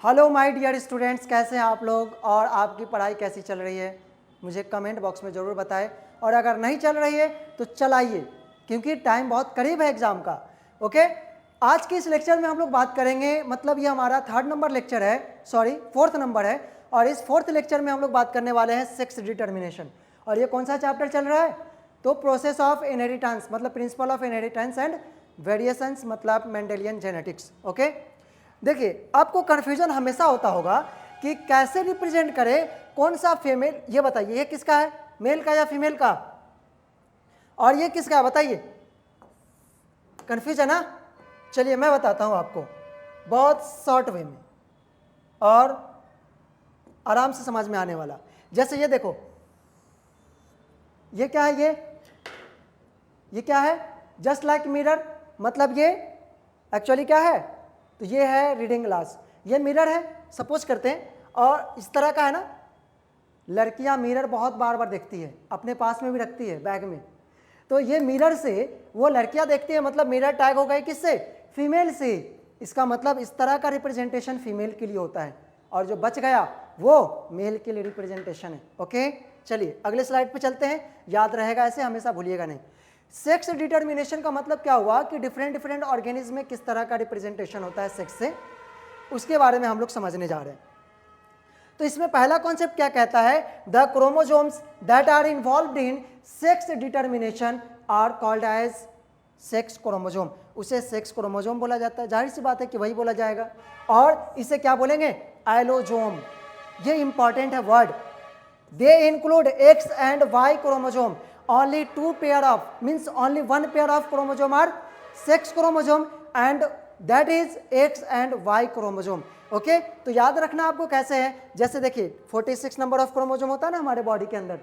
Hello my dear students, कैसे हैं आप लोग और आपकी पढ़ाई कैसी चल रही है मुझे कमेंट बॉक्स में ज़रूर बताएं। और अगर नहीं चल रही है तो चलाइए, क्योंकि टाइम बहुत करीब है एग्ज़ाम का। ओके, आज के इस लेक्चर में हम लोग बात करेंगे, मतलब ये हमारा 3rd नंबर लेक्चर है, सॉरी 4th नंबर है। और इस 4th लेक्चर में हम लोग बात करने वाले हैं सेक्स डिटर्मिनेशन। और ये कौन सा चैप्टर चल रहा है? तो प्रोसेस ऑफ इनहेरिटेंस, मतलब principle of inheritance and variations, मतलब मेंडेलियन जेनेटिक्स। ओके, देखिए आपको कन्फ्यूजन हमेशा होता होगा कि कैसे रिप्रेजेंट करें, कौन सा फीमेल, ये बताइए ये किसका है, मेल का या फीमेल का, और ये किसका है बताइए। कन्फ्यूजन है? चलिए मैं बताता हूं आपको बहुत शॉर्ट वे में और आराम से समझ में आने वाला। जैसे ये देखो, ये क्या है, ये क्या है? जस्ट लाइक मिरर, मतलब ये एक्चुअली क्या है, तो ये है रीडिंग ग्लास, ये मिरर है सपोज करते हैं। और इस तरह का है ना, लड़कियां मिरर बहुत बार बार देखती है, अपने पास में भी रखती है बैग में। तो ये मिरर से वो लड़कियां देखती है, मतलब मिरर टैग हो गई किससे? फीमेल से। इसका मतलब इस तरह का रिप्रेजेंटेशन फीमेल के लिए होता है, और जो बच गया वो मेल के लिए रिप्रेजेंटेशन है। ओके, चलिए अगले स्लाइड पे चलते हैं, याद रहेगा ऐसे, हमेशा भूलिएगा नहीं। सेक्स डिटर्मिनेशन का मतलब क्या हुआ कि डिफरेंट ऑर्गेनिज्म में किस तरह का रिप्रेजेंटेशन होता है सेक्स से, उसके बारे में हम लोग समझने जा रहे हैं। तो इसमें पहला कॉन्सेप्ट क्या कहता है? The chromosomes that are involved in sex determination are called as sex chromosome. उसे सेक्स क्रोमोसोम बोला जाता है, जाहिर सी बात है कि वही बोला जाएगा। और इसे क्या बोलेंगे? एलोजोम। ये इंपॉर्टेंट है word. They include X and Y chromosome. only 2 pair of, means only 1 pair of chromosome are sex chromosome and that is X and Y chromosome. Okay, तो याद रखना आपको कैसे है। जैसे देखिए 46 नंबर ऑफ क्रोमोसोम होता है ना हमारे बॉडी के अंदर,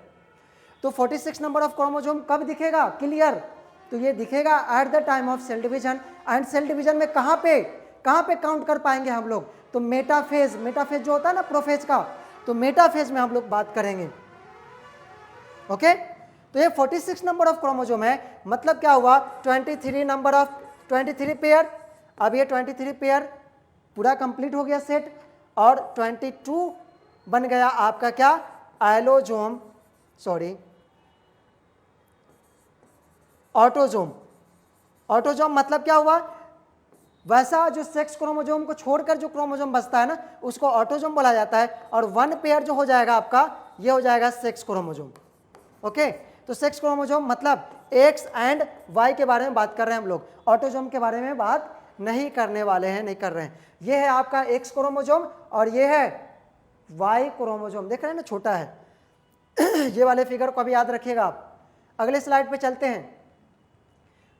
तो 46 नंबर ऑफ क्रोमोसोम कब दिखेगा क्लियर? तो ये दिखेगा at the time of cell division. And cell division में कहाँ पे काउंट कर पाएंगे हम लोग? तो मेटाफेज, मेटाफेज जो होता है ना प्रोफेज का, तो मेटाफेज में हम लोग बात करेंगे। ओके, तो ये 46 नंबर ऑफ क्रोमोसोम है, मतलब क्या हुआ? 23 नंबर ऑफ 23 पेयर। अब ये 23 पेयर पूरा कंप्लीट हो गया सेट, और 22 बन गया आपका क्या? Allosome, sorry autosome. ऑटोजोम मतलब क्या हुआ? वैसा जो सेक्स क्रोमोसोम को छोड़कर जो क्रोमोसोम बचता है ना, उसको ऑटोजोम बोला जाता है। और 1 पेयर जो हो जाएगा आपका, ये हो जाएगा सेक्स क्रोमोसोम। ओके, तो सेक्स क्रोमोसोम मतलब एक्स एंड वाई के बारे में बात कर रहे हैं हम लोग, ऑटोजोम के बारे में बात नहीं करने वाले हैं, नहीं कर रहे हैं। ये है आपका एक्स क्रोमोसोम और ये है वाई क्रोमोसोम, देख रहे हैं ना, छोटा है। ये वाले फिगर को अभी याद रखिएगा आप। अगले स्लाइड पे चलते हैं,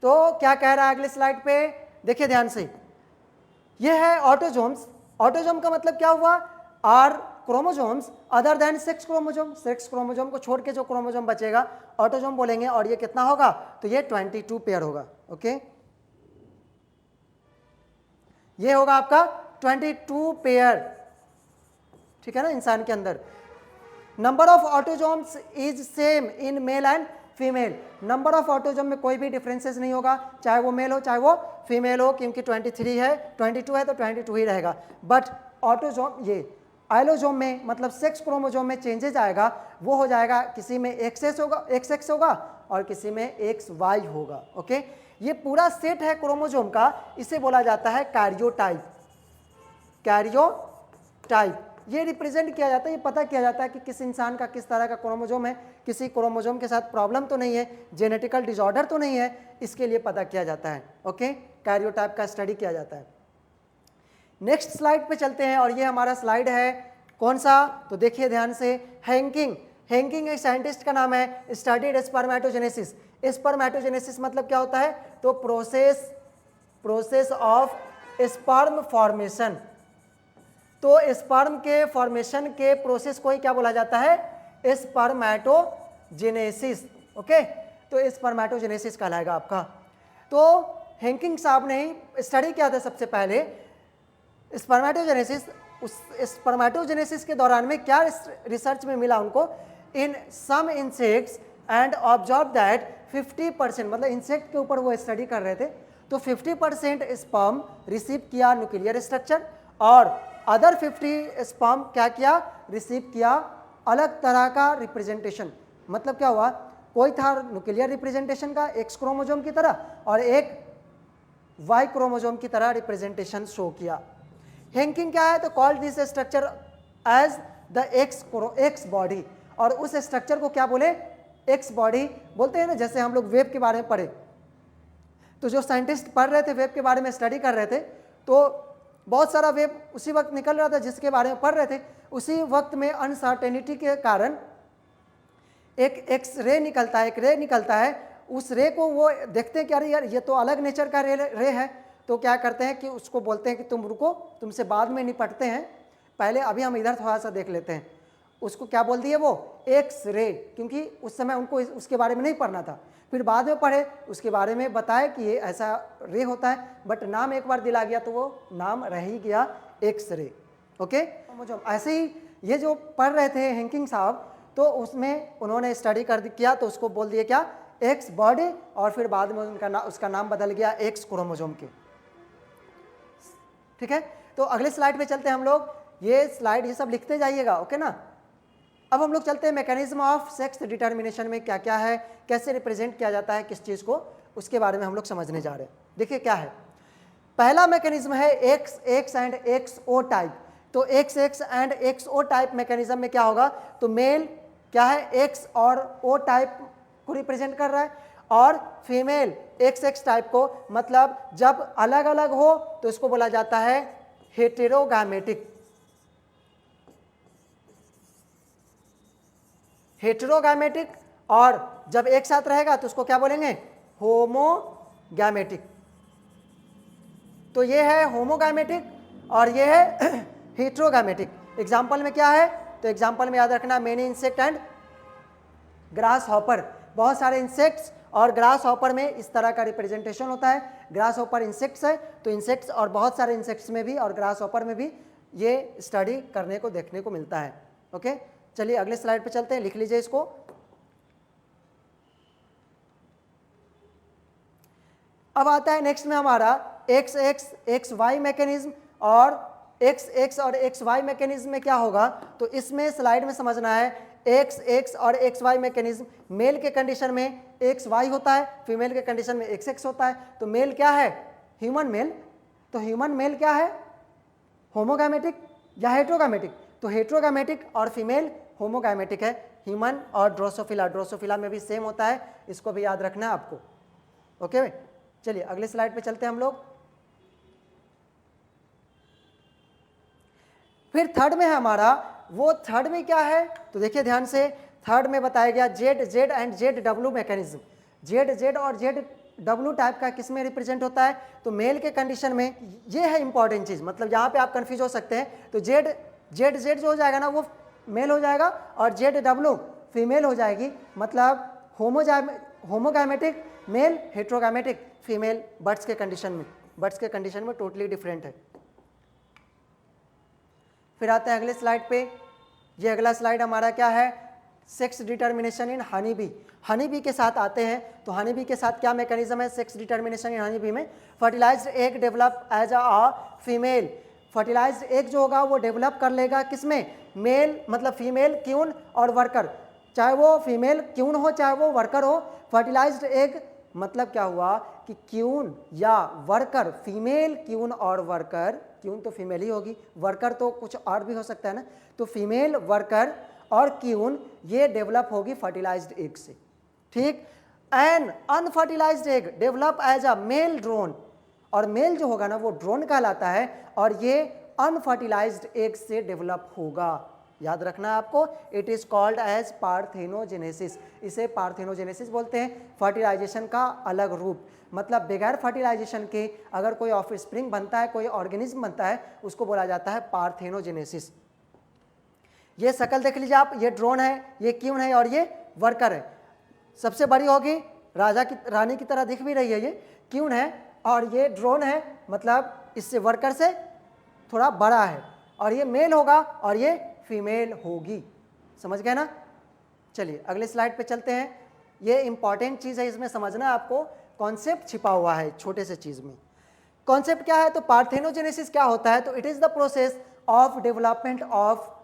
तो क्या कह रहा है अगले स्लाइड पे, देखिए ध्यान से। ये है ऑटोजोम्स। ऑटोजोम का मतलब क्या हुआ? Are chromosomes other than sex chromosome. Sex chromosome को छोड़ के जो क्रोमोसोम बचेगा ऑटोजोम बोलेंगे। और ये कितना होगा? तो ये 22 पेयर होगा। ओके, ये होगा आपका 22 पेयर, ठीक है ना, इंसान के अंदर। Number of autosomes is same in male and female. Number of autosome में कोई भी डिफरेंसेस नहीं होगा, चाहे वो मेल हो चाहे वो फीमेल हो, क्योंकि 23 है, 22 है तो 22 ही रहेगा। बट ऑटोजोम, ये एलोजोम में मतलब सेक्स क्रोमोसोम में चेंजेस आएगा, वो हो जाएगा, किसी में एक्स होगा, एक्स होगा और किसी में एक्स वाई होगा। ओके, ये पूरा सेट है क्रोमोसोम का, इसे बोला जाता है कैरियोटाइप। कैरियोटाइप ये रिप्रेजेंट किया जाता है, ये पता किया जाता है कि किस इंसान का किस तरह का क्रोमोसोम है, किसी क्रोमोसोम के साथ प्रॉब्लम तो नहीं है, जेनेटिकल डिसऑर्डर तो नहीं है, इसके लिए पता किया जाता है। ओके, कैरियोटाइप का स्टडी किया जाता है। नेक्स्ट स्लाइड पे चलते हैं, और ये हमारा स्लाइड है कौन सा? तो देखिए ध्यान से, हैंकिंग। हैंकिंग एक साइंटिस्ट का नाम है, स्टडीड स्पर्मेटोजेनेसिस। स्पर्मेटोजेनेसिस मतलब क्या होता है? तो प्रोसेस ऑफ स्पर्म फॉर्मेशन। तो स्पर्म के फॉर्मेशन के प्रोसेस को ही क्या बोला जाता है? स्पर्मेटोजेनेसिस। ओके, तो स्पर्मेटोजेनेसिस कहलाएगा आपका। तो हैंकिंग साहब ने ही स्टडी किया था सबसे पहले स्पर्मेटोजेनेसिस। उस स्पर्मेटोजेनेसिस के दौरान में क्या रिसर्च में मिला उनको? In some insects and observe that 50%, मतलब इंसेक्ट के ऊपर वो स्टडी कर रहे थे, तो 50% स्पर्म रिसीव किया न्यूक्लियर स्ट्रक्चर और अदर 50 स्पर्म क्या किया, रिसीव किया अलग तरह का रिप्रेजेंटेशन। मतलब क्या हुआ, कोई था न्यूक्लियर रिप्रेजेंटेशन का एक्स क्रोमोसोम की तरह और एक वाई क्रोमोसोम की तरह रिप्रेजेंटेशन शो किया। हैंकिंग क्या है, तो called this structure as the X body, और उस स्ट्रक्चर को क्या बोले, एक्स बॉडी बोलते हैं ना। जैसे हम लोग वेब के बारे में पढ़े, तो जो साइंटिस्ट पढ़ रहे थे वेब के बारे में स्टडी कर रहे थे, तो बहुत सारा वेब उसी वक्त निकल रहा था जिसके बारे में पढ़ रहे थे। उसी वक्त में अनसर्टेनिटी के कारण एक एक्स रे निकलता है, एक रे निकलता है। उस रे को वो देखते हैं कि अरे यार ये तो अलग नेचर का रे है, तो क्या करते हैं कि उसको बोलते हैं कि तुम रुको, तुमसे बाद में निपटते हैं, पहले अभी हम इधर थोड़ा सा देख लेते हैं। उसको क्या बोल दिए वो, एक्स रे, क्योंकि उस समय उनको उसके बारे में नहीं पढ़ना था। फिर बाद में पढ़े, उसके बारे में बताए कि ये ऐसा रे होता है, बट नाम एक बार दिला गया तो वो नाम रह ही गया एक्स रे। ओके, मुझे ऐसे ही ये जो पढ़ रहे थे हैंकिंग साहब, तो उसमें उन्होंने स्टडी किया तो उसको बोल दिया क्या, एक्स बॉडी, और फिर बाद में उसका नाम बदल गया एक्स क्रोमोसोम के। ठीक है, तो अगले स्लाइड पे चलते हैं हम लोग। ये स्लाइड ये सब लिखते जाइएगा, ओके ना। अब हम लोग चलते हैं मैकेनिज्म ऑफ सेक्स डिटर्मिनेशन में क्या क्या है, कैसे रिप्रेजेंट किया जाता है किस चीज़ को, उसके बारे में हम लोग समझने जा रहे हैं। देखिए क्या है, पहला मैकेनिज्म है X X and X O type. तो X X and X O type mechanism में क्या होगा, तो मेल क्या है, एक्स और ओ टाइप को रिप्रेजेंट कर रहा है, और फीमेल एक्स एक्स टाइप को, मतलब जब अलग अलग हो तो इसको बोला जाता है हेटेरोगैमेटिक। हेटेरोगैमेटिक, और जब एक साथ रहेगा तो उसको क्या बोलेंगे, होमोगैमेटिक। तो ये है होमोगैमेटिक और ये है हेटेरोगैमेटिक। एग्जाम्पल में क्या है, तो एग्जाम्पल में याद रखना many insect and grass hopper. बहुत सारे इंसेक्ट्स और ग्रास हॉपर में इस तरह का रिप्रेजेंटेशन होता है। ग्रास हॉपर इंसेक्ट्स है, तो इंसेक्ट्स और बहुत सारे इंसेक्ट्स में भी और ग्रास हॉपर में भी ये स्टडी करने को देखने को मिलता है। ओके, चलिए अगले स्लाइड पे चलते हैं, लिख लीजिए इसको। अब आता है नेक्स्ट में हमारा X X X Y mechanism, और एक्स एक्स और एक्स वाई मैकेनिज्म में क्या होगा, तो इसमें स्लाइड में समझना है एक्स एक्स और एक्स वाई मैकेनिज्म। मेल के कंडीशन में एक्स वाई होता है, फीमेल के कंडीशन में एक्स एक्स होता है। तो मेल क्या है, ह्यूमन मेल। तो ह्यूमन मेल क्या है, होमोगैमेटिक या हेटेरोगैमेटिक, तो हेटेरोगैमेटिक और फीमेल होमोगैमेटिक है। ह्यूमन और ड्रोसोफिला, ड्रोसोफिला में भी सेम होता है, इसको भी याद रखना है आपको। ओके, चलिए अगले स्लाइड पे चलते हैं हम लोग। फिर थर्ड में है हमारा, वो थर्ड में क्या है, तो देखिए ध्यान से, थर्ड में बताया गया Z Z and Z W mechanism. Z Z और जेड डब्ल्यू टाइप का किस में रिप्रेजेंट होता है, तो मेल के कंडीशन में। ये है इंपॉर्टेंट चीज, मतलब यहाँ पे आप कंफ्यूज हो सकते हैं। तो जेड जेड जेड जो हो जाएगा ना वो मेल हो जाएगा, और जेड डब्ल्यू फीमेल हो जाएगी। मतलब homogametic mail, heterogametic female. Birds के कंडीशन में टोटली डिफरेंट है। फिर आते हैं अगले स्लाइड पे। ये अगला स्लाइड हमारा क्या है, sex determination in honey B. Honey bee के साथ आते हैं, तो हनी बी के साथ क्या मैकेनिज्म है sex determination in honey bee में। Fertilised egg develop as a female. Fertilised egg जो होगा वो डेवलप कर लेगा किसमें, मेल, मतलब फीमेल क्यून और वर्कर, चाहे वो फीमेल क्यून हो चाहे वो वर्कर हो। फर्टिलाइज्ड एग मतलब क्या हुआ कि क्यून या वर्कर, फीमेल क्यून और वर्कर, क्यून तो फीमेल ही होगी, वर्कर तो कुछ और भी हो सकता है ना, तो फीमेल वर्कर और क्यून ये डेवलप होगी फर्टिलाइज्ड एग से। ठीक, an unfertilised egg develop as a male drone, और मेल जो होगा ना वो ड्रोन कहलाता है, और ये अनफर्टिलाइज्ड एग से डेवलप होगा। याद रखना है आपको, it is called as parthenogenesis. इसे पार्थेनोजेनेसिस बोलते हैं, फर्टिलाइजेशन का अलग रूप। मतलब बगैर फर्टिलाइजेशन के अगर कोई ऑफस्प्रिंग बनता है, कोई ऑर्गेनिज्म बनता है, उसको बोला जाता है पार्थेनोजेनेसिस। ये शक्ल देख लीजिए आप, ये ड्रोन है, ये क्यून है और ये वर्कर है। सबसे बड़ी होगी रानी की तरह दिख भी रही है, ये क्यून है, और ये ड्रोन है, मतलब इससे वर्कर से थोड़ा बड़ा है, और ये मेल होगा और ये फीमेल होगी। समझ गए ना। चलिए अगले स्लाइड पे चलते हैं। ये इंपॉर्टेंट चीज़ है, इसमें समझना है आपको, कॉन्सेप्ट छिपा हुआ है छोटे से चीज़ में। कॉन्सेप्ट क्या है, तो पार्थेनोजेनेसिस क्या होता है, तो it is the process of development of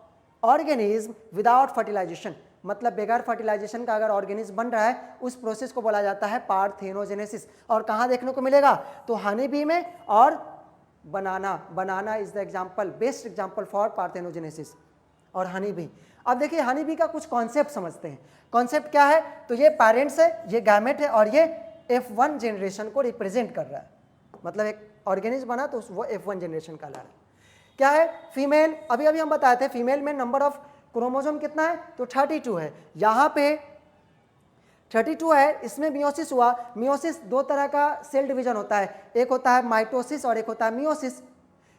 organism without fertilisation, मतलब बगैर फर्टिलाइजेशन का अगर ऑर्गेनिज्म बन रहा है उस प्रोसेस को बोला जाता है पार्थेनोजेनेसिस। और कहाँ देखने को मिलेगा? तो हनी बी में और banana. Banana is the example, best example for parthenogenesis और हनी बी। अब देखिए हनी बी का कुछ कॉन्सेप्ट समझते हैं। कॉन्सेप्ट क्या है? तो ये पेरेंट्स है, ये गैमेट है और ये F1 जनरेशन को रिप्रेजेंट कर रहा है, मतलब एक ऑर्गेनिज्म बना तो वो F1 जनरेशन का ला रहा है। क्या है? फीमेल, अभी अभी हम बताए थे फीमेल में नंबर ऑफ क्रोमोसोम कितना है? तो 32 है। यहाँ पे 32 है, इसमें मियोसिस हुआ। मियोसिस दो तरह का सेल डिवीजन होता है, एक होता है माइटोसिस और एक होता है मियोसिस।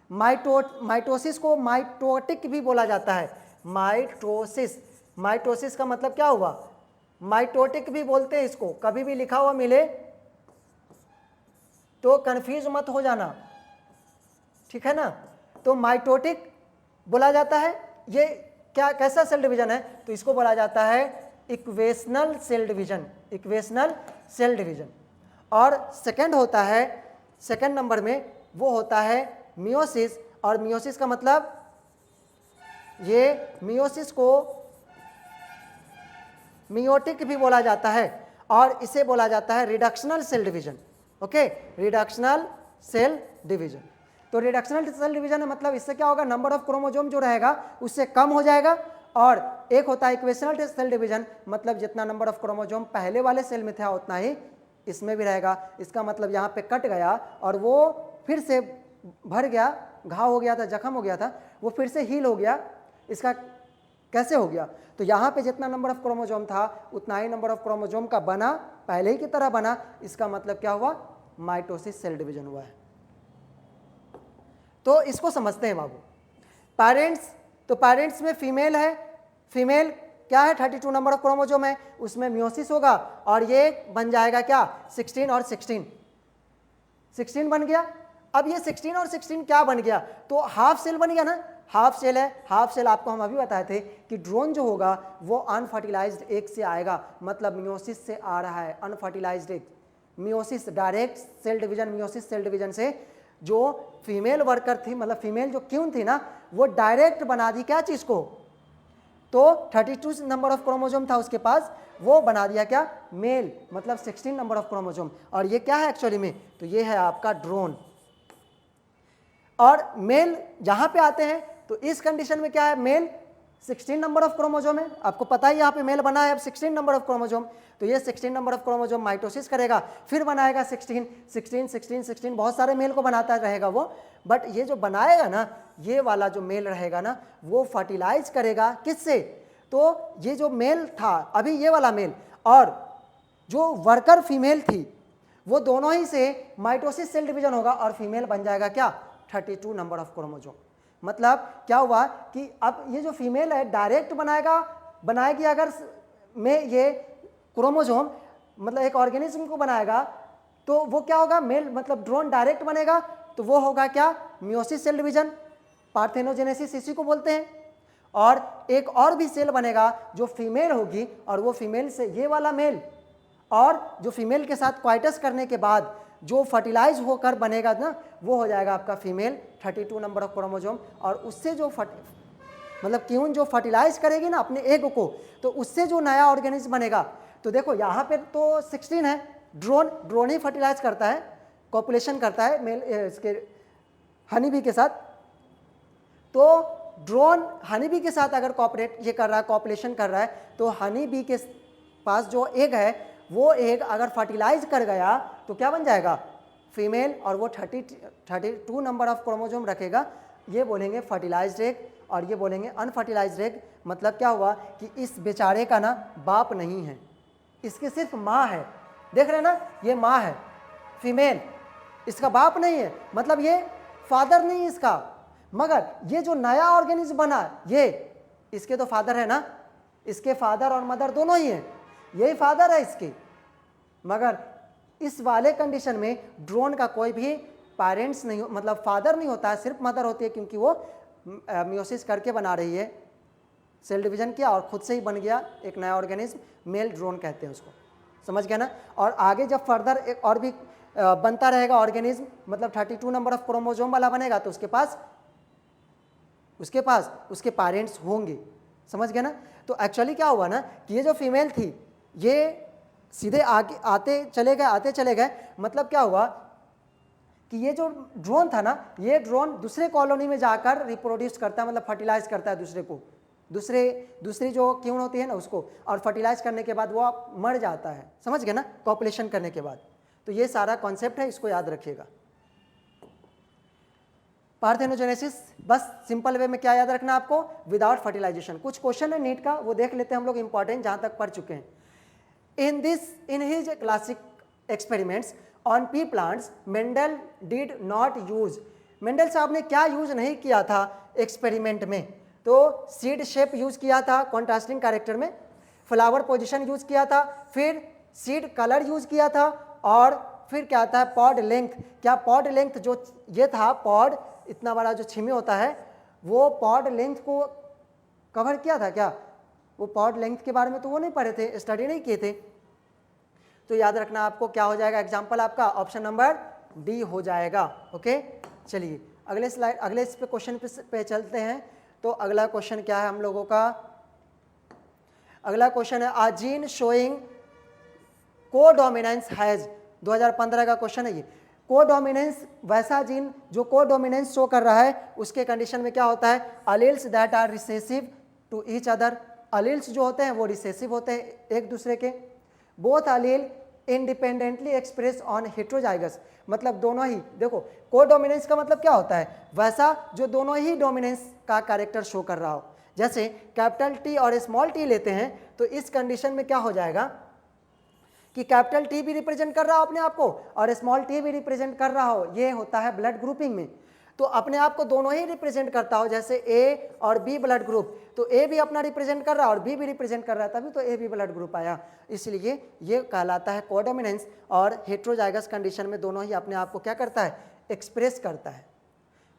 माइटोसिस को माइटोटिक भी बोला जाता है। माइटोसिस, माइटोसिस का मतलब क्या हुआ? माइटोटिक भी बोलते हैं इसको, कभी भी लिखा हुआ मिले तो कंफ्यूज मत हो जाना, ठीक है ना। तो माइटोटिक बोला जाता है। ये क्या, कैसा सेल डिवीजन है? तो इसको बोला जाता है equational cell division, equational cell division. और सेकंड होता है, सेकंड नंबर में वो होता है मियोसिस। और मियोसिस का मतलब, ये मियोसिस को मियोटिक भी बोला जाता है और इसे बोला जाता है reductional cell division. Okay, reductional cell division. तो रिडक्शनल सेल डिवीजन है मतलब इससे क्या होगा? नंबर ऑफ क्रोमोसोम जो रहेगा उससे कम हो जाएगा। और एक होता है इक्वेशनल सेल डिवीजन, मतलब जितना नंबर ऑफ क्रोमोसोम पहले वाले सेल में था उतना ही इसमें भी रहेगा। इसका मतलब यहाँ पे कट गया और वो फिर से भर गया, घाव हो गया था, जख्म हो गया था, वो फिर से हील हो गया। इसका कैसे हो गया? तो यहाँ पे जितना नंबर ऑफ क्रोमोसोम था उतना ही नंबर ऑफ क्रोमोसोम का बना, पहले ही की तरह बना। इसका मतलब क्या हुआ? माइटोसिस सेल डिवीजन हुआ है। तो इसको समझते हैं बाबू। पेरेंट्स, तो पेरेंट्स में फीमेल है, फीमेल क्या है? 32 नंबर ऑफ क्रोमोसोम है, उसमें मियोसिस होगा और ये बन जाएगा क्या? 16 और 16 बन गया। अब ये 16 और 16 क्या बन गया? तो हाफ सेल बन गया ना, हाफ सेल है। हाफ सेल आपको हम अभी बताए थे कि ड्रोन जो होगा वो अनफर्टिलाइज्ड एग से आएगा, मतलब मियोसिस से आ रहा है unfertilised egg. Meiosis direct cell division, meiosis cell division से जो फीमेल वर्कर थी, मतलब फीमेल जो क्यून थी ना, वो डायरेक्ट बना दी क्या चीज को? तो 32 नंबर ऑफ क्रोमोसोम था उसके पास, वो बना दिया क्या? मेल, मतलब 16 नंबर ऑफ क्रोमोसोम। और ये क्या है एक्चुअली में? तो ये है आपका ड्रोन। और मेल जहां पे आते हैं तो इस कंडीशन में क्या है? मेल 16 नंबर ऑफ क्रोमोसोम है, आपको पता है यहाँ पे मेल बना है अब 16 नंबर ऑफ क्रोमोसोम। तो ये 16 नंबर ऑफ क्रोमोसोम माइटोसिस करेगा, फिर बनाएगा 16 16 16 16, बहुत सारे मेल को बनाता रहेगा वो। बट ये जो बनाएगा ना, ये वाला जो मेल रहेगा ना, वो फर्टिलाइज करेगा किससे? तो ये जो मेल था अभी, ये वाला मेल और जो वर्कर फीमेल थी, वो दोनों ही से माइटोसिस सेल डिवीजन होगा और फीमेल बन जाएगा क्या? 32 नंबर ऑफ क्रोमोसोम। मतलब क्या हुआ कि अब ये जो फीमेल है डायरेक्ट बनाएगी अगर में ये क्रोमोसोम, मतलब एक ऑर्गेनिज्म को बनाएगा, तो वो क्या होगा? मेल, मतलब ड्रोन डायरेक्ट बनेगा तो वो होगा क्या? मियोसिस सेल डिवीजन, पार्थेनोजेनेसिस इसी को बोलते हैं। और एक और भी सेल बनेगा जो फीमेल होगी और वो फीमेल से ये वाला मेल, और जो फीमेल के साथ क्वाइटस करने के बाद जो फर्टिलाइज होकर बनेगा ना, वो हो जाएगा आपका फीमेल 32 नंबर ऑफ क्रोमोसोम। और उससे जो मतलब क्यून जो फर्टिलाइज करेगी ना अपने एग को, तो उससे जो नया ऑर्गेनिज्म बनेगा। तो देखो यहाँ पे तो 16 है, ड्रोन ही फर्टिलाइज करता है, कॉपुलेशन करता है मेल इसके हनी बी के साथ। तो ड्रोन हनी बी के साथ अगर कॉपरेट ये कर रहा है, कॉपुलेशन कर रहा है, तो हनी बी के पास जो एग है वो एग अगर फर्टिलाइज कर गया तो क्या बन जाएगा? फीमेल। और वो 32 नंबर ऑफ क्रोमोसोम रखेगा, ये बोलेंगे फर्टिलाइज्ड एग और ये बोलेंगे अनफर्टिलाइज्ड एग। मतलब क्या हुआ कि इस बेचारे का ना बाप नहीं है, इसकी सिर्फ माँ है। देख रहे हैं ना, ये माँ है फीमेल, इसका बाप नहीं है, मतलब ये फादर नहीं है इसका। मगर ये जो नया ऑर्गेनिज्म बना, ये इसके तो फादर है ना, इसके फादर और मदर दोनों ही हैं, यही फादर है इसके। मगर इस वाले कंडीशन में ड्रोन का कोई भी पेरेंट्स नहीं, मतलब फादर नहीं होता है, सिर्फ मदर होती है, क्योंकि वो मियोसिस करके बना रही है, सेल डिवीजन किया और खुद से ही बन गया एक नया ऑर्गेनिज्म, मेल ड्रोन कहते हैं उसको। समझ गया ना। और आगे जब फर्दर एक और भी बनता रहेगा ऑर्गेनिज्म, मतलब 32 नंबर ऑफ क्रोमोसोम वाला बनेगा, तो उसके पास उसके पास उसके पेरेंट्स होंगे। समझ गए ना? तो एक्चुअली क्या हुआ ना कि ये जो फीमेल थी ये सीधे आगे आते चले गए, मतलब क्या हुआ कि ये जो ड्रोन था ना, ये ड्रोन दूसरे कॉलोनी में जाकर रिप्रोड्यूस करता है, मतलब फर्टिलाइज करता है दूसरे को, दूसरी जो क्यून होती है ना उसको, और फर्टिलाइज करने के बाद वो मर जाता है। समझ गए ना? कॉपुलेशन करने के बाद। तो ये सारा कॉन्सेप्ट है, इसको याद रखिएगा। पार्थेनोजेनेसिस बस सिंपल वे में क्या याद रखना आपको, विदाउट फर्टिलाइजेशन। कुछ क्वेश्चन है नीट का, वो देख लेते हैं हम लोग, इंपॉर्टेंट जहां तक पढ़ चुके हैं। In his classic experiments on P plants Mendel did not use, Mendel साहब ने क्या यूज नहीं किया था एक्सपेरिमेंट में, तो सीड शेप यूज किया था कॉन्ट्रास्टिंग कैरेक्टर में, फ्लावर पोजीशन यूज किया था, फिर सीड कलर यूज किया था, और फिर क्या आता है पॉड लेंथ। क्या पॉड लेंथ जो ये था, पॉड इतना बड़ा जो छिमी होता है, वो पॉड लेंथ को कवर किया था क्या? वो पॉड लेंथ के बारे में तो वो नहीं पढ़े थे, स्टडी नहीं किए थे। तो याद रखना आपको क्या हो जाएगा, एग्जाम्पल आपका ऑप्शन नंबर डी हो जाएगा। ओके, चलिए अगले स्लाइड, अगले इस पे क्वेश्चन पे चलते हैं। तो अगला क्वेश्चन क्या है हम लोगों का, अगला क्वेश्चन है आ जीन शोइंग कोडोमिनेंस हैज, 2015 का क्वेश्चन है ये। कोडोमिनेंस, वैसा जीन जो कोडोमिनेंस शो कर रहा है, उसके कंडीशन में क्या होता है, alleles that are recessive to each other, alleles जो होते हैं वो रिसेसिव होते हैं एक दूसरे के। Both allele independently express on heterozygous, मतलब दोनों ही, देखो कोडोमिनेंस का मतलब क्या होता है, वैसा जो दोनों ही डोमिनेंस का कैरेक्टर शो कर रहा हो। जैसे कैपिटल टी और स्मॉल टी लेते हैं, तो इस कंडीशन में क्या हो जाएगा कि कैपिटल टी भी रिप्रेजेंट कर रहा हो अपने आप को और स्मॉल टी भी रिप्रेजेंट कर रहा हो, ये होता है ब्लड ग्रुपिंग में। तो अपने आप को दोनों ही रिप्रेजेंट करता हो, जैसे ए और बी ब्लड ग्रुप, तो ए भी अपना रिप्रेजेंट कर रहा है और बी भी रिप्रेजेंट कर रहा है, तभी तो ए बी ब्लड ग्रुप आया। इसलिए ये कहलाता है कोडोमिनेंस, और हेट्रोजाइगस कंडीशन में दोनों ही अपने आप को क्या करता है, एक्सप्रेस करता है।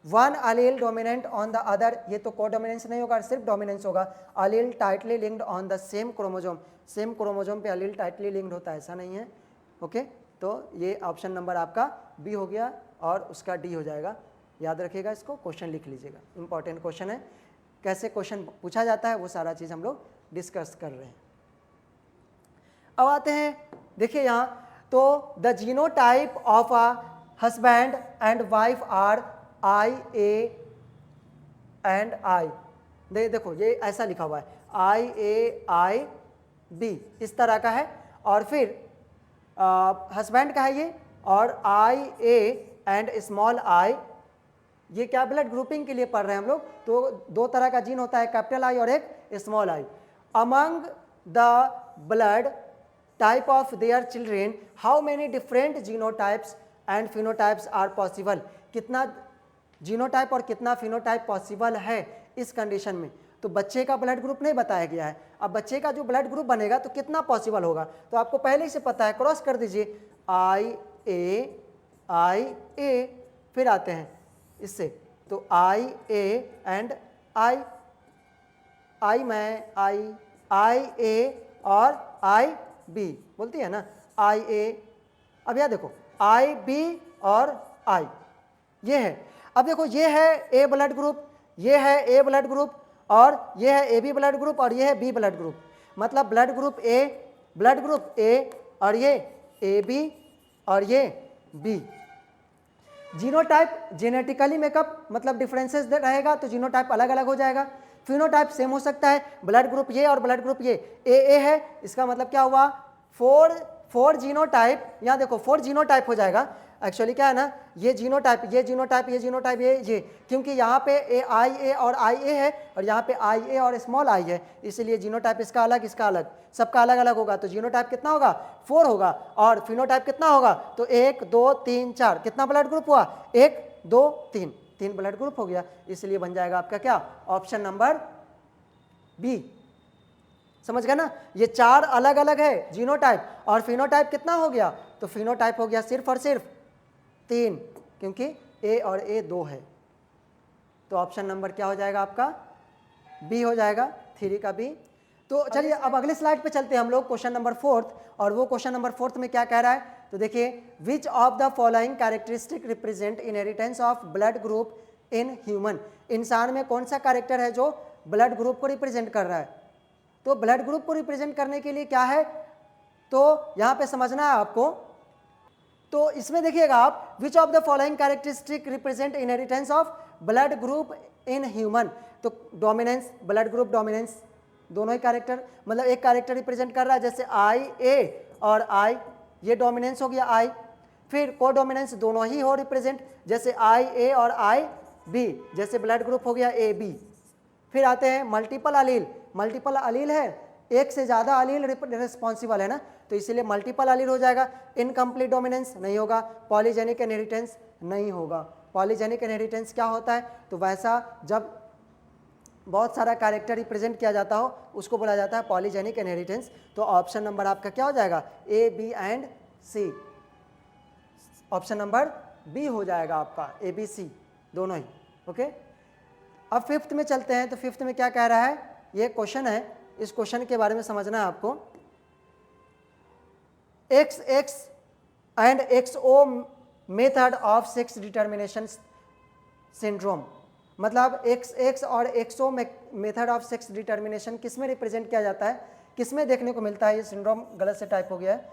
One allele dominant on the other, ये तो कोडोमिनेंस नहीं होगा, सिर्फ डोमिनेंस होगा। Allele tightly linked on the same chromosome, same chromosome पे अलील टाइटली लिंक्ड होता है, ऐसा नहीं है। ओके, तो ये ऑप्शन नंबर आपका बी हो गया और उसका डी हो जाएगा। याद रखिएगा इसको, क्वेश्चन लिख लीजिएगा, इंपॉर्टेंट क्वेश्चन है। कैसे क्वेश्चन पूछा जाता है वो सारा चीज़ हम लोग डिस्कस कर रहे हैं। अब आते हैं, देखिए यहाँ, तो the genotype of a husband and wife are I A and I, देखो ये ऐसा लिखा हुआ है आई ए आई बी, इस तरह का है। और फिर हस्बैंड का है ये, और आई ए एंड स्मॉल आई, ये क्या ब्लड ग्रुपिंग के लिए पढ़ रहे हैं हम लोग। तो दो तरह का जीन होता है, कैपिटल आई और एक small I. Among the blood type of their children how many different genotypes and phenotypes are possible, कितना जीनोटाइप और कितना फिनोटाइप पॉसिबल है इस कंडीशन में। तो बच्चे का ब्लड ग्रुप नहीं बताया गया है, अब बच्चे का जो ब्लड ग्रुप बनेगा तो कितना पॉसिबल होगा, तो आपको पहले ही से पता है, क्रॉस कर दीजिए आई ए, फिर आते हैं इससे, तो आई ए एंड आई में आई ए और आई बी बोलती है ना, आई ए। अब यह देखो आई बी और आई, ये है। अब देखो ये है ए ब्लड ग्रुप, ये है ए ब्लड ग्रुप, और ये है ए बी ब्लड ग्रुप, और ये है बी ब्लड ग्रुप। मतलब ब्लड ग्रुप ए और ये ए बी और ये बी। जीनोटाइप जेनेटिकली मेकअप, मतलब डिफरेंसेस रहेगा तो जीनोटाइप अलग अलग हो जाएगा। फिनोटाइप सेम हो सकता है, ब्लड ग्रुप ये और ब्लड ग्रुप ये ए है, इसका मतलब क्या हुआ, फोर जीनोटाइप। यहाँ देखो 4 जीनोटाइप हो जाएगा। एक्चुअली क्या है ना, ये जीनोटाइप ये, क्योंकि यहाँ पे ए और आई ए है और यहाँ पे आई ए और स्मॉल आई है, इसलिए जीनोटाइप इसका अलग इसका अलग, सबका अलग अलग होगा। तो जीनोटाइप कितना होगा, 4 होगा, और फिनोटाइप कितना होगा, तो 1 2 3 4, कितना ब्लड ग्रुप हुआ, 1 2 3 ब्लड ग्रुप हो गया। इसलिए बन जाएगा आपका क्या, ऑप्शन नंबर बी। समझ गए ना, ये 4 अलग अलग है जीनोटाइप, और फिनोटाइप कितना हो गया, तो फिनोटाइप हो गया सिर्फ और सिर्फ 3, क्योंकि ए और ए 2 है। तो ऑप्शन नंबर क्या हो जाएगा आपका, बी हो जाएगा, 3 का बी। तो चलिए अब अगले स्लाइड पे चलते हैं हम लोग, क्वेश्चन नंबर 4, और वो क्वेश्चन नंबर 4 में क्या कह रहा है, तो देखिए which of the following characteristic represent inheritance of blood group in human, इंसान में कौन सा कैरेक्टर है जो ब्लड ग्रुप को रिप्रेजेंट कर रहा है। तो ब्लड ग्रुप को रिप्रेजेंट करने के लिए क्या है, तो यहाँ पे समझना है आपको। तो इसमें देखिएगा आप, which of the following characteristic represent inheritance of blood group in human. तो डोमिनेंस, ब्लड ग्रुप डोमिनेंस, दोनों ही कैरेक्टर, मतलब एक कैरेक्टर रिप्रेजेंट कर रहा है, जैसे आई ए और आई, ये डोमिनेंस हो गया आई। फिर को डोमिनेंस दोनों ही हो रिप्रेजेंट, जैसे आई ए और आई बी, जैसे ब्लड ग्रुप हो गया ए बी। फिर आते हैं मल्टीपल अलील, मल्टीपल अलील है, एक से ज़्यादा अलील रिस्पॉन्सिबल है ना, तो इसीलिए मल्टीपल अलील हो जाएगा। इनकम्प्लीट डोमिनेंस नहीं होगा, पॉलीजेनिक इनहेरिटेंस नहीं होगा। पॉलीजेनिक इनहेरिटेंस क्या होता है, तो वैसा जब बहुत सारा कैरेक्टर रिप्रेजेंट किया जाता हो उसको बोला जाता है पॉलीजेनिक इनहेरिटेंस। तो ऑप्शन नंबर आपका क्या हो जाएगा, A B and C, option number B हो जाएगा आपका, ए बी सी दोनों ही। ओके, अब फिफ्थ में चलते हैं। तो फिफ्थ में क्या कह रहा है, ये क्वेश्चन है, इस क्वेश्चन के बारे में समझना है आपको। X X and X O method of sex determination syndrome, मतलब एक्स एक्स और X O method of sex determination किस में रिप्रेजेंट किया जाता है, किस में देखने को मिलता है। ये सिंड्रोम गलत से टाइप हो गया है,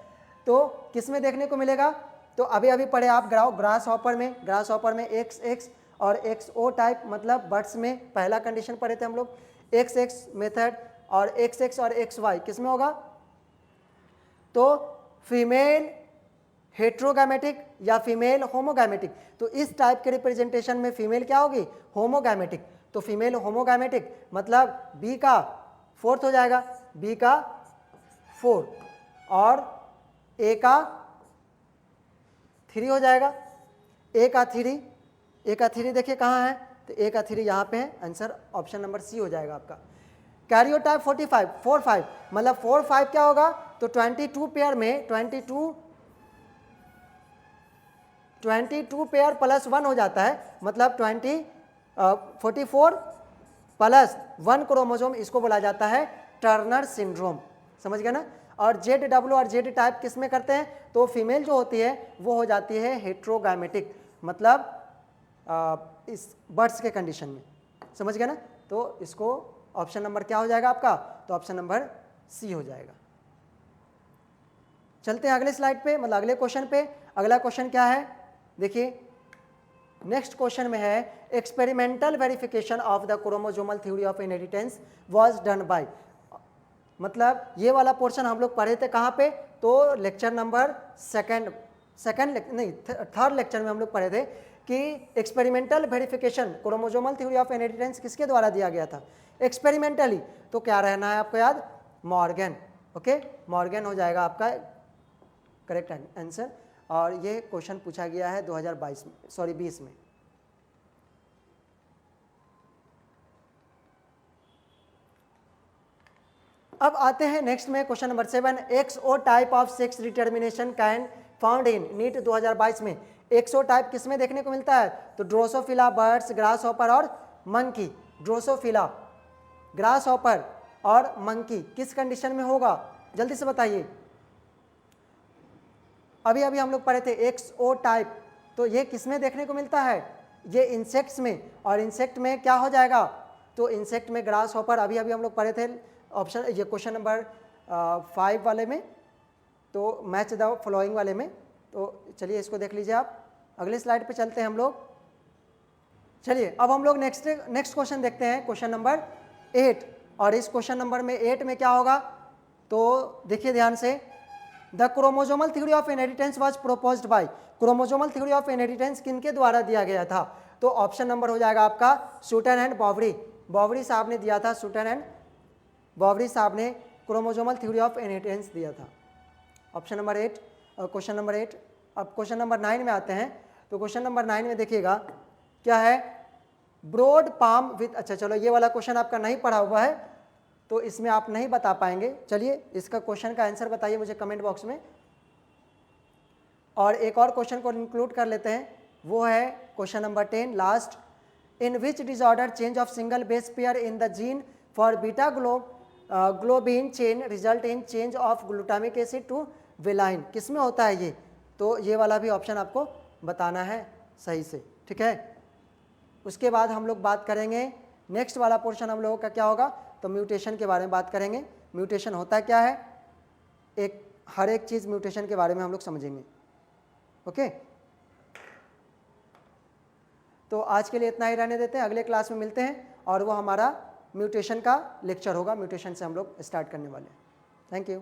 तो किस में देखने को मिलेगा, तो अभी अभी पढ़े आप ग्रास हॉपर में, ग्रास हॉपर में एक्स एक्स और एक्स ओ टाइप, मतलब बर्ड्स में पहला कंडीशन पढ़े थे हम लोग। एक्स एक्स मेथड और एक्स एक्स और एक्स वाई किस में होगा, तो फीमेल हेट्रोगैमेटिक या फीमेल होमोगैमेटिक। तो इस टाइप के रिप्रेजेंटेशन में फीमेल क्या होगी, होमोगैमेटिक। तो फीमेल होमोगैमेटिक मतलब बी का फोर्थ हो जाएगा, बी का फोर्थ और ए का थ्री हो जाएगा। ए का थ्री, ए का थ्री देखिए कहाँ है, तो ए का थ्री यहाँ पे है, आंसर ऑप्शन नंबर सी हो जाएगा आपका। कैरियोटाइप 45 4-5 मतलब 4-5 क्या होगा, तो 22 पेयर में 22 पेयर प्लस 1 हो जाता है, मतलब 44 प्लस 1 क्रोमोसोम, इसको बोला जाता है टर्नर सिंड्रोम, समझ गया ना। और जेड डब्ल्यू और जेड टाइप किस में करते हैं, तो फीमेल जो होती है वो हो जाती है हेट्रोगैमेटिक, मतलब इस बर्ड्स के कंडीशन में, समझ गया ना। तो इसको ऑप्शन नंबर क्या हो जाएगा आपका, तो ऑप्शन नंबर सी हो जाएगा। चलते हैं अगले स्लाइड पे, मतलब अगले क्वेश्चन पे। अगला क्वेश्चन क्या है, देखिए नेक्स्ट क्वेश्चन में है, experimental verification of the chromosomal theory of inheritance was done by, मतलब ये वाला पोर्शन हम लोग पढ़े थे कहाँ पे, तो लेक्चर नंबर थर्ड लेक्चर में हम लोग पढ़े थे कि experimental verification chromosomal theory of inheritance किसके द्वारा दिया गया था, एक्सपेरिमेंटली। तो क्या रहना है आपको याद, मॉर्गन। ओके, मॉर्गन हो जाएगा आपका करेक्ट आंसर। और ये क्वेश्चन पूछा गया है 2022 में, सॉरी 20 में। अब आते हैं नेक्स्ट में question number 7, X O type of sex determination can found in NEET 2022 में। एक्सो टाइप किस में देखने को मिलता है, तो ड्रोसोफिला बर्ड्स, ग्रास हॉपर और मंकी। ड्रोसोफिला, ग्रास हॉपर और मंकी किस कंडीशन में होगा, जल्दी से बताइए। अभी अभी हम लोग पढ़े थे एक्स ओ टाइप, तो ये किस में देखने को मिलता है, ये इंसेक्ट्स में। और इंसेक्ट में क्या हो जाएगा, तो इंसेक्ट में ग्रास हॉपर, अभी अभी हम लोग पढ़े थे ऑप्शन, ये क्वेश्चन नंबर 5 वाले में, तो मैच द फॉलोइंग वाले में। तो चलिए इसको देख लीजिए आप। अगले स्लाइड पे चलते हैं हम लोग। चलिए अब हम लोग नेक्स्ट क्वेश्चन देखते हैं, क्वेश्चन नंबर 8। और इस क्वेश्चन नंबर में 8 में क्या होगा, तो देखिए ध्यान से, the chromosomal theory of inheritance was proposed by. Chromosomal theory of inheritance किनके द्वारा दिया गया था, तो ऑप्शन नंबर हो जाएगा आपका सूटन एंड बॉवरी। बॉवरी साहब ने दिया था, सूटन एंड बॉवरी साहब ने क्रोमोसोमल थ्योरी ऑफ इनहेरिटेंस दिया था। Option number 8, question number 8। अब क्वेश्चन नंबर 9 में आते हैं। तो क्वेश्चन नंबर 9 में देखिएगा क्या है, ब्रॉड पाम विथ, अच्छा चलो ये वाला क्वेश्चन आपका नहीं पढ़ा हुआ है तो इसमें आप नहीं बता पाएंगे। चलिए इसका क्वेश्चन का आंसर बताइए मुझे कमेंट बॉक्स में। और एक और क्वेश्चन को इंक्लूड कर लेते हैं, वो है question number 10 last, in which disorder change of single base pair in the gene for beta globin chain result in change of glutamic acid to valine, किस में होता है ये, तो ये वाला भी ऑप्शन आपको बताना है सही से, ठीक है। उसके बाद हम लोग बात करेंगे, नेक्स्ट वाला पोर्शन हम लोगों का क्या होगा, तो म्यूटेशन के बारे में बात करेंगे। म्यूटेशन होता क्या है, हर एक चीज़ म्यूटेशन के बारे में हम लोग समझेंगे। ओके, तो आज के लिए इतना ही रहने देते हैं, अगले क्लास में मिलते हैं और वो हमारा म्यूटेशन का लेक्चर होगा। म्यूटेशन से हम लोग स्टार्ट करने वाले हैं। Thank you.